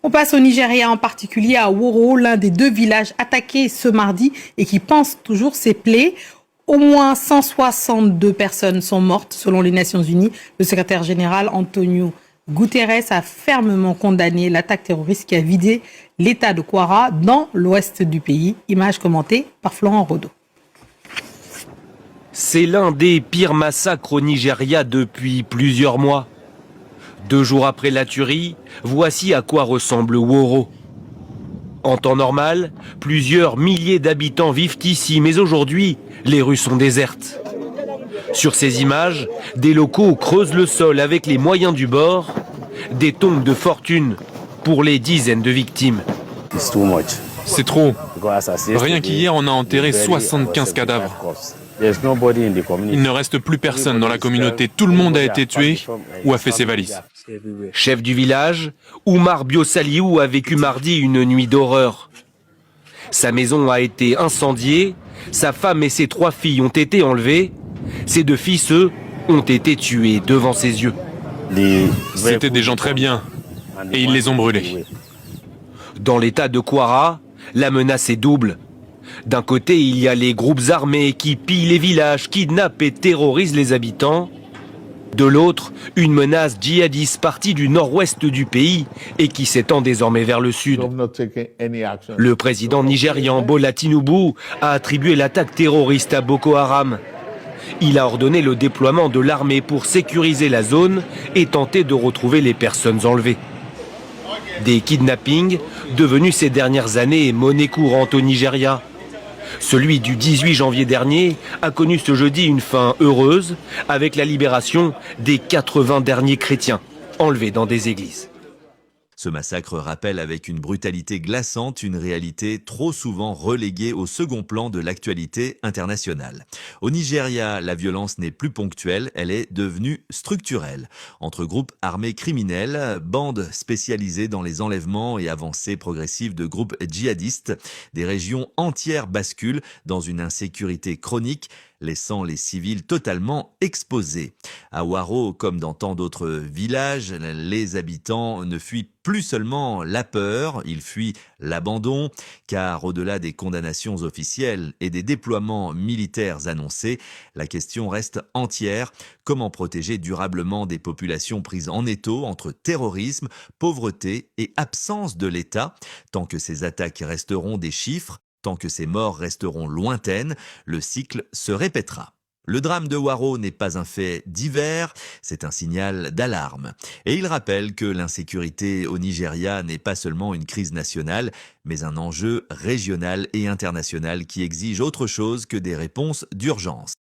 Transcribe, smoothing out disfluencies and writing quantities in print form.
On passe au Nigeria, en particulier à Woro, l'un des deux villages attaqués ce mardi et qui pense toujours ses plaies. Au moins 162 personnes sont mortes selon les Nations Unies. Le secrétaire général Antonio Guterres a fermement condamné l'attaque terroriste qui a vidé l'état de Kwara dans l'ouest du pays. Image commentée par Florent Rodeau. C'est l'un des pires massacres au Nigeria depuis plusieurs mois. 2 jours après la tuerie, voici à quoi ressemble Woro. En temps normal, plusieurs milliers d'habitants vivent ici, mais aujourd'hui, les rues sont désertes. Sur ces images, des locaux creusent le sol avec les moyens du bord, des tombes de fortune pour les dizaines de victimes. C'est trop. Rien qu'hier, on a enterré 75 cadavres. Il ne reste plus personne dans la communauté. Tout le monde a été tué ou a fait ses valises. Chef du village, Oumar Biosaliou a vécu mardi une nuit d'horreur. Sa maison a été incendiée, sa femme et ses 3 filles ont été enlevées. Ses 2 fils, eux, ont été tués devant ses yeux. C'étaient des gens très bien et ils les ont brûlés. Dans l'état de Kwara, la menace est double. D'un côté, il y a les groupes armés qui pillent les villages, kidnappent et terrorisent les habitants. De l'autre, une menace djihadiste partie du nord-ouest du pays et qui s'étend désormais vers le sud. Le président nigérian Bola Tinubu a attribué l'attaque terroriste à Boko Haram. Il a ordonné le déploiement de l'armée pour sécuriser la zone et tenter de retrouver les personnes enlevées. Des kidnappings devenus ces dernières années monnaie courante au Nigeria. Celui du 18 janvier dernier a connu ce jeudi une fin heureuse avec la libération des 80 derniers chrétiens enlevés dans des églises. Ce massacre rappelle avec une brutalité glaçante une réalité trop souvent reléguée au second plan de l'actualité internationale. Au Nigeria, la violence n'est plus ponctuelle, elle est devenue structurelle. Entre groupes armés criminels, bandes spécialisées dans les enlèvements et avancées progressives de groupes djihadistes, des régions entières basculent dans une insécurité chronique, laissant les civils totalement exposés. À Waro, comme dans tant d'autres villages, les habitants ne fuient plus seulement la peur, ils fuient l'abandon, car au-delà des condamnations officielles et des déploiements militaires annoncés, la question reste entière. Comment protéger durablement des populations prises en étau entre terrorisme, pauvreté et absence de l'État? Tant que ces attaques resteront des chiffres, tant que ces morts resteront lointaines, le cycle se répétera. Le drame de Waro n'est pas un fait divers, c'est un signal d'alarme. Et il rappelle que l'insécurité au Nigeria n'est pas seulement une crise nationale, mais un enjeu régional et international qui exige autre chose que des réponses d'urgence.